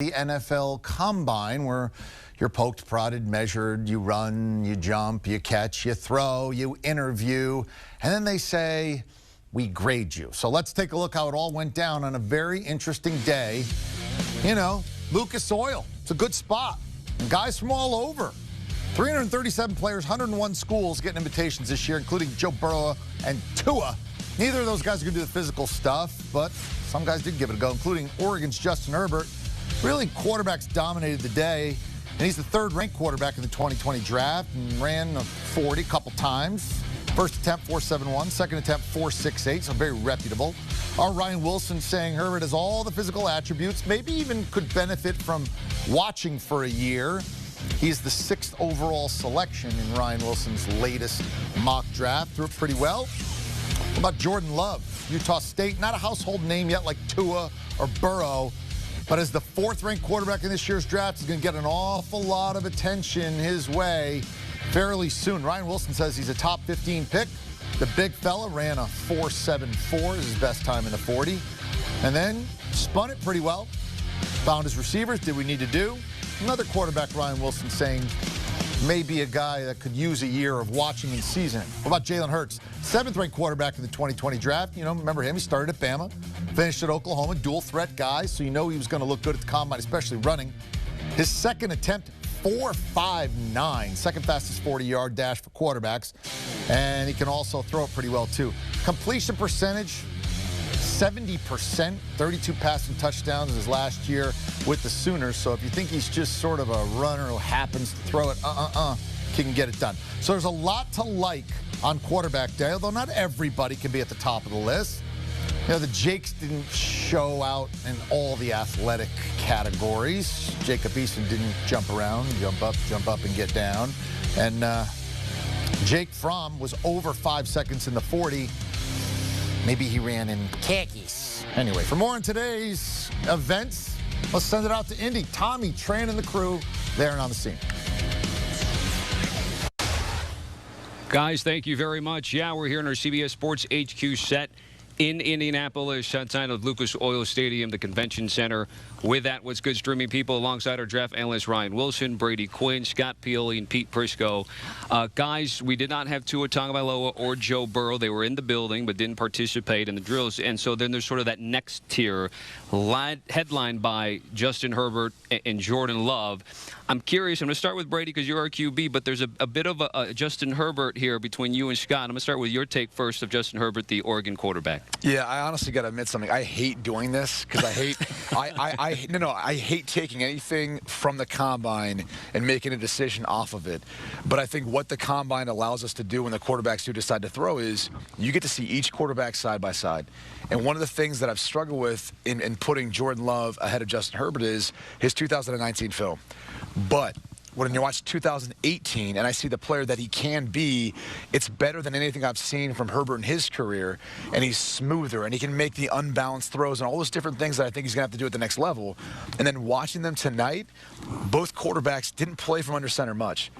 The NFL Combine, where you're poked, prodded, measured, you run, you jump, you catch, you throw, you interview, and then they say, we grade you. So let's take a look how it all went down on a very interesting day. You know, Lucas Oil, it's a good spot. And guys from all over. 337 players, 101 schools getting invitations this year, including Joe Burrow and Tua. Neither of those guys are going to do the physical stuff, but some guys did give it a go, including Oregon's Justin Herbert. Really, quarterbacks dominated the day, and he's the third-ranked quarterback in the 2020 draft and ran a 40 a couple times. First attempt, 4.71. Second attempt, 4.68, so very reputable. Our Ryan Wilson saying Herbert has all the physical attributes, maybe even could benefit from watching for a year. He's the 6th overall selection in Ryan Wilson's latest mock draft. Threw it pretty well. What about Jordan Love? Utah State, not a household name yet like Tua or Burrow, but as the 4th-ranked quarterback in this year's draft, he's going to get an awful lot of attention his way fairly soon. Ryan Wilson says he's a top 15 pick. The big fella ran a 4.74, is his best time in the 40. And then spun it pretty well. Found his receivers, did we need to do. Another quarterback, Ryan Wilson, saying maybe a guy that could use a year of watching and seasoning. What about Jalen Hurts? 7th-ranked quarterback in the 2020 draft. You know, remember him? He started at Bama, finished at Oklahoma, dual-threat guy, so you know he was going to look good at the combine, especially running. His second attempt, 4.59, second fastest 40-yard dash for quarterbacks, and he can also throw it pretty well, too. Completion percentage, 70%, 32 passing touchdowns his last year with the Sooners. So if you think he's just sort of a runner who happens to throw it, he can get it done. So there's a lot to like on quarterback day, although not everybody can be at the top of the list. You know, the Jakes didn't show out in all the athletic categories. Jacob Eason didn't jump around, jump up, and get down. And Jake Fromm was over 5 seconds in the 40. Maybe he ran in khakis. Anyway, for more on today's events, let's send it out to Indy. Tommy, Tran, and the crew there and on the scene. Guys, thank you very much. Yeah, we're here in our CBS Sports HQ set in Indianapolis, outside of Lucas Oil Stadium, the convention center. With that, what's good, streaming people, alongside our draft analyst Ryan Wilson, Brady Quinn, Scott Pelley, and Pete Prisco. Guys, we did not have Tua Tagovailoa or Joe Burrow. They were in the building but didn't participate in the drills. And so then there's sort of that next tier, headlined by Justin Herbert and Jordan Love. I'm curious. I'm going to start with Brady because you're our QB, but there's a bit of a Justin Herbert here between you and Scott. I'm going to start with your take first of Justin Herbert, the Oregon quarterback. Yeah, I honestly got to admit something. I hate doing this because I hate I hate taking anything from the combine and making a decision off of it. But I think what the combine allows us to do when the quarterbacks do decide to throw is you get to see each quarterback side by side. And one of the things that I've struggled with in putting Jordan Love ahead of Justin Herbert is his 2019 film. But when you watch 2018 and I see the player that he can be, it's better than anything I've seen from Herbert in his career. And he's smoother, and he can make the unbalanced throws and all those different things that I think he's going to have to do at the next level. And then watching them tonight, both quarterbacks didn't play from under center much.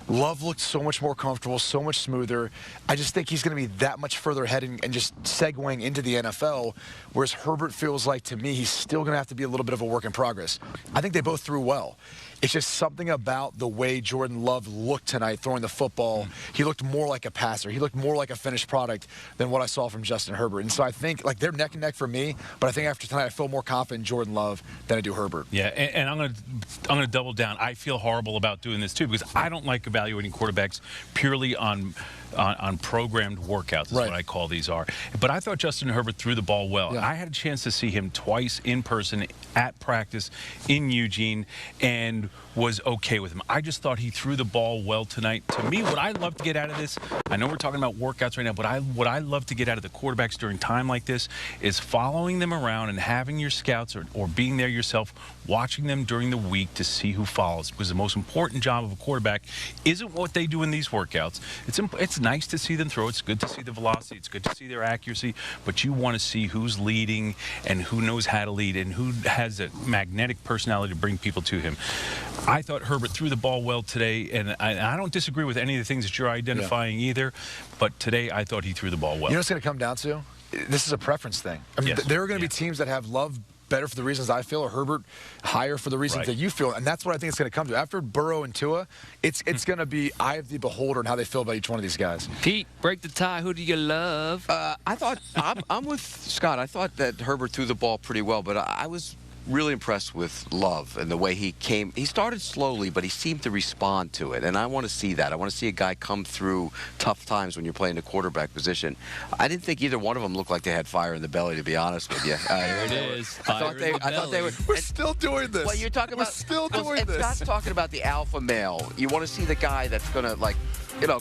Love looked so much more comfortable, so much smoother. I just think he's going to be that much further ahead and just segueing into the NFL, whereas Herbert feels like, to me, he's still going to have to be a little bit of a work in progress. I think they both threw well. It's just something about the way Jordan Love looked tonight throwing the football. He looked more like a passer. He looked more like a finished product than what I saw from Justin Herbert. And so I think, like, they're neck and neck for me, but I think after tonight I feel more confident in Jordan Love than I do Herbert. Yeah, and I'm gonna double down. I feel horrible about doing this too because I don't like evaluating quarterbacks purely on programmed workouts is what I call these are. But I thought Justin Herbert threw the ball well. Yeah. I had a chance to see him twice in person at practice in Eugene and was okay with him. I just thought he threw the ball well tonight. To me, what I love to get out of this, I know we're talking about workouts right now, but what I love to get out of the quarterbacks during time like this is following them around and having your scouts or being there yourself, watching them during the week to see who follows. Because the most important job of a quarterback isn't what they do in these workouts. It's nice to see them throw. It's good to see the velocity. It's good to see their accuracy. But you want to see who's leading and who knows how to lead and who has a magnetic personality to bring people to him. I thought Herbert threw the ball well today, and I don't disagree with any of the things that you're identifying either, but today I thought he threw the ball well. You know what it's going to come down to? This is a preference thing. I mean, there are going to be teams that have Love better for the reasons I feel, or Herbert higher for the reasons that you feel. And that's what I think it's going to come to. After Burrow and Tua, it's going to be eye of the beholder and how they feel about each one of these guys. Pete, break the tie. Who do you love? I thought I'm with Scott. I thought that Herbert threw the ball pretty well, but I was really impressed with Love and the way he came. He started slowly, but he seemed to respond to it, and I want to see that. I want to see a guy come through tough times when you're playing the quarterback position. I didn't think either one of them looked like they had fire in the belly, to be honest with you. There it is. I thought they were. We're still doing this. Well, you're talking about. We're still doing this. Scott's talking about the alpha male. You want to see the guy that's going to, like,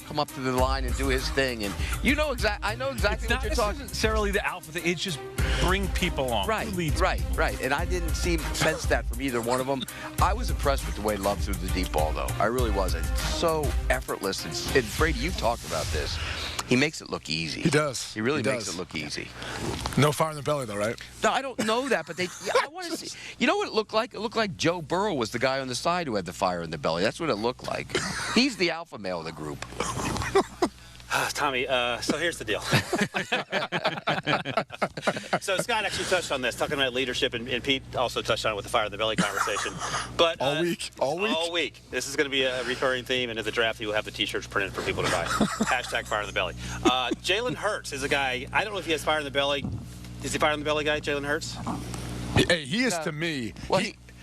come up to the line and do his thing. And I know exactly what you're talking about. It's not necessarily the alpha thing. It's just bring people on. Right. And I didn't sense that from either one of them. I was impressed with the way Love threw the deep ball, though. I really was. It's so effortless. And Brady, you've talked about this. He makes it look easy. He does. He really makes it look easy. No fire in the belly, though, right? No, I don't know that, but I want to see. You know what it looked like? It looked like Joe Burrow was the guy on the side who had the fire in the belly. That's what it looked like. He's the alpha male of the group. Tommy, so here's the deal. So Scott actually touched on this, talking about leadership, and Pete also touched on it with the fire in the belly conversation. But all week. This is going to be a recurring theme, and at the draft, you will have the T-shirts printed for people to buy. Hashtag fire in the belly. Jalen Hurts is a guy. I don't know if he has fire in the belly. Is he fire in the belly guy, Jalen Hurts? Hey, he is to me. Well,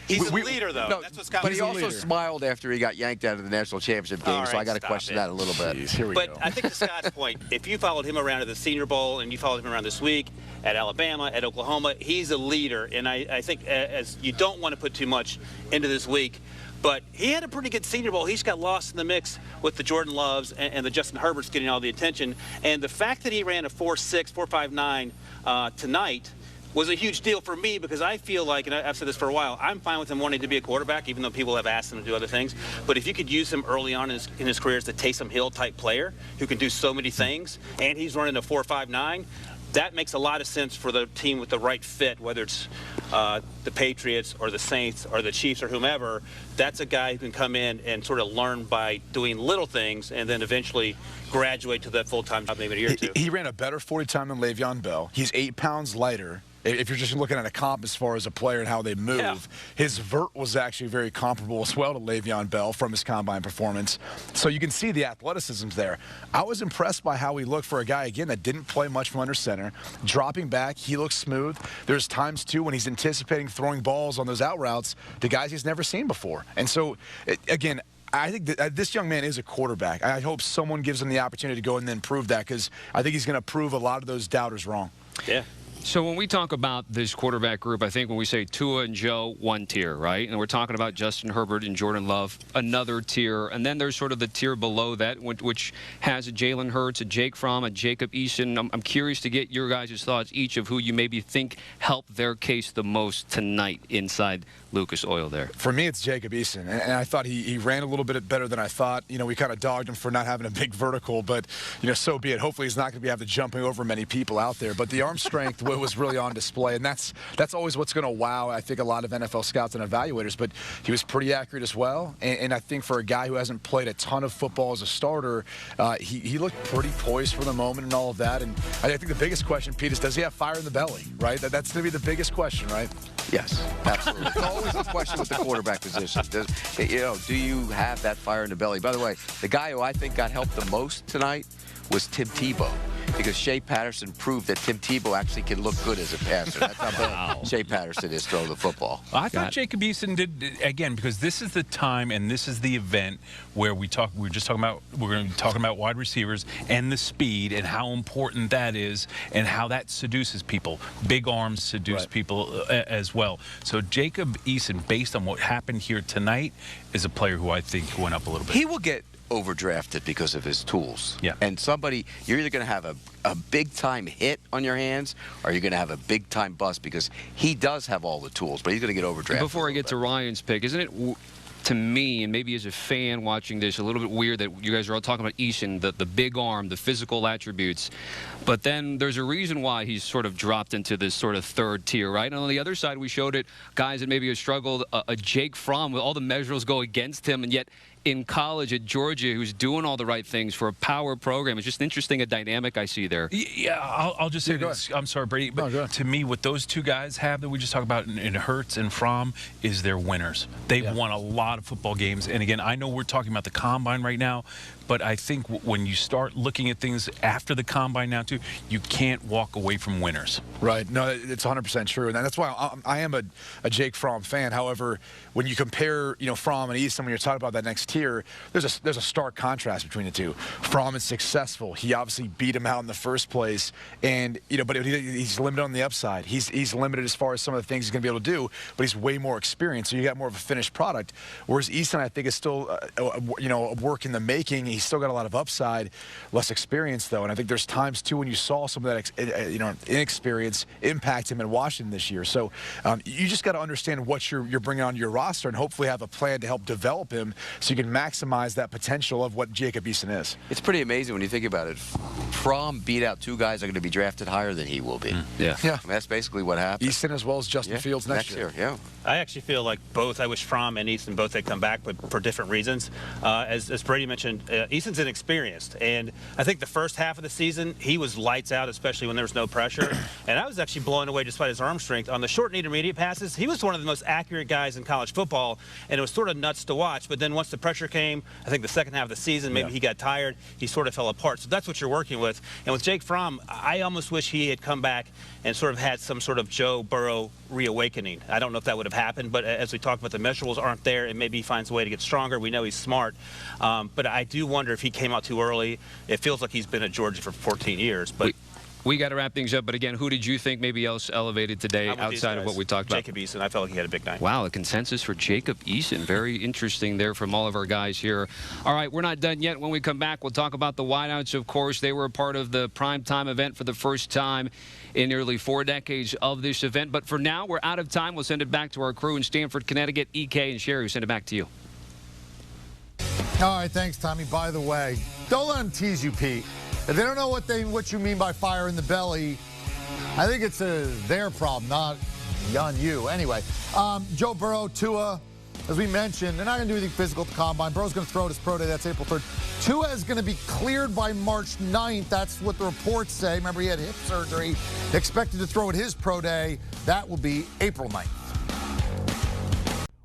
He's a leader, though. No, that's what Scott but was he also smiled after he got yanked out of the national championship game, so I got to question that a little bit. Jeez, here we go. I think to Scott's point, if you followed him around at the Senior Bowl and you followed him around this week at Alabama, at Oklahoma, he's a leader. And I think as you don't want to put too much into this week, but he had a pretty good Senior Bowl. He just got lost in the mix with the Jordan Loves and the Justin Herberts getting all the attention. And the fact that he ran a 4.6, 4.59 tonight was a huge deal for me, because I feel like, and I've said this for a while, I'm fine with him wanting to be a quarterback, even though people have asked him to do other things. But if you could use him early on in his career as the Taysom Hill type player who can do so many things, and he's running a 4.59, that makes a lot of sense for the team with the right fit, whether it's the Patriots or the Saints or the Chiefs or whomever. That's a guy who can come in and sort of learn by doing little things and then eventually graduate to that full-time job maybe in a year or two. He ran a better 40 time than Le'Veon Bell. He's 8 pounds lighter. If you're just looking at a comp as far as a player and how they move, his vert was actually very comparable as well to Le'Veon Bell from his combine performance. So you can see the athleticism's there. I was impressed by how he looked for a guy, again, that didn't play much from under center. Dropping back, he looks smooth. There's times, too, when he's anticipating throwing balls on those out routes to guys he's never seen before. And so, again, I think that this young man is a quarterback. I hope someone gives him the opportunity to go and then prove that, because I think he's going to prove a lot of those doubters wrong. Yeah. So when we talk about this quarterback group, I think when we say Tua and Joe, one tier, right? And we're talking about Justin Herbert and Jordan Love, another tier. And then there's sort of the tier below that, which has a Jalen Hurts, a Jake Fromm, a Jacob Eason. I'm curious to get your guys' thoughts, each of who you maybe think helped their case the most tonight inside Lucas Oil there. For me, it's Jacob Eason. And I thought he ran a little bit better than I thought. You know, we kind of dogged him for not having a big vertical, but, you know, so be it. Hopefully he's not going to be having to jumping over many people out there. But the arm strength was really on display, and that's always what's going to wow, I think, a lot of NFL scouts and evaluators. But he was pretty accurate as well, and I think for a guy who hasn't played a ton of football as a starter, he looked pretty poised for the moment and all of that. And I think the biggest question, Pete, is does he have fire in the belly, right? That's going to be the biggest question, right? Yes, absolutely. It's always a question with the quarterback position. Do you have that fire in the belly? By the way, the guy who I think got helped the most tonight was Tim Tebow, because Shea Patterson proved that Tim Tebow actually can look good as a passer. That's how bad Shea Patterson is throwing the football. I thought Jacob Eason did, again, because this is the time and this is the event where we're going to be talking about wide receivers and the speed and how important that is and how that seduces people. Big arms seduce people as well. So Jacob Eason, based on what happened here tonight, is a player who I think went up a little bit. He will get overdrafted because of his tools. Yeah. And you're either going to have a big-time hit on your hands, or you're going to have a big-time bust, because he does have all the tools, but he's going to get overdrafted. Before I get to Ryan's pick, isn't it, to me, and maybe as a fan watching this, a little bit weird that you guys are all talking about Eason, the big arm, the physical attributes, but then there's a reason why he's sort of dropped into this sort of third tier, right? And on the other side, we showed it, guys that maybe have struggled, a Jake Fromm, with all the measurables go against him, and yet in college at Georgia who's doing all the right things for a power program. It's just interesting, a dynamic I see there. Yeah, I'll just say this. I'm sorry, Brady, but to me, what those two guys have that we just talked about in Hurts and Fromm is they're winners. They've won a lot of football games. And again, I know we're talking about the combine right now, but I think when you start looking at things after the combine now, too, you can't walk away from winners. Right. No, it's 100% true. And that's why I am a Jake Fromm fan. However, when you compare, Fromm and Eason, when you're talking about that next tier, there's a stark contrast between the two. Fromm is successful. He obviously beat him out in the first place. And, but he's limited on the upside. He's limited as far as some of the things he's going to be able to do, but he's way more experienced. So you got more of a finished product. Whereas Eason, I think, is still, a work in the making. He's still got a lot of upside, less experience, though. And I think there's times, too, when you saw some of that, inexperience impact him in Washington this year. So you just got to understand what you're bringing on your roster and hopefully have a plan to help develop him so you can maximize that potential of what Jacob Eason is. It's pretty amazing when you think about it. Fromm beat out two guys that are going to be drafted higher than he will be. Yeah. I mean, that's basically what happened. Eason as well as Justin Fields next year. Yeah. I actually feel like both. I wish Fromm and Eason both had come back, but for different reasons. As Brady mentioned, Eason's inexperienced, and I think the first half of the season he was lights out, especially when there was no pressure. And I was actually blown away, despite his arm strength, on the short and intermediate passes. He was one of the most accurate guys in college football, and it was sort of nuts to watch. But then once the pressure came, I think the second half of the season, maybe he got tired. He sort of fell apart. So that's what you're working with. And with Jake Fromm, I almost wish he had come back and sort of had some sort of Joe Burrow reawakening. I don't know if that would have happened, but as we talked about, the measurables aren't there, and maybe he finds a way to get stronger. We know he's smart. But I do wonder if he came out too early. It feels like he's been at Georgia for 14 years. But we got to wrap things up, but again, who did you think maybe else elevated today outside of what we talked about? Jacob Eason. I felt like he had a big night. Wow, a consensus for Jacob Eason. Very interesting there from all of our guys here. All right, we're not done yet. When we come back, we'll talk about the wideouts, of course. They were a part of the primetime event for the first time in nearly 4 decades of this event. But for now, we're out of time. We'll send it back to our crew in Stamford, Connecticut. EK and Sherry, we'll send it back to you. All right, thanks, Tommy. By the way, don't let them tease you, Pete. If they don't know what you mean by fire in the belly, I think it's their problem, not on you. Anyway, Joe Burrow, Tua, as we mentioned, they're not going to do anything physical at the Combine. Burrow's going to throw at his pro day. That's April 3rd. Tua is going to be cleared by March 9th. That's what the reports say. Remember, he had hip surgery. Expected to throw at his pro day. That will be April 9th.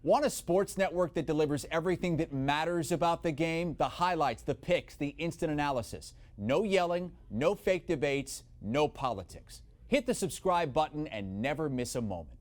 Want a sports network that delivers everything that matters about the game? The highlights, the picks, the instant analysis. No yelling, no fake debates, no politics. Hit the subscribe button and never miss a moment.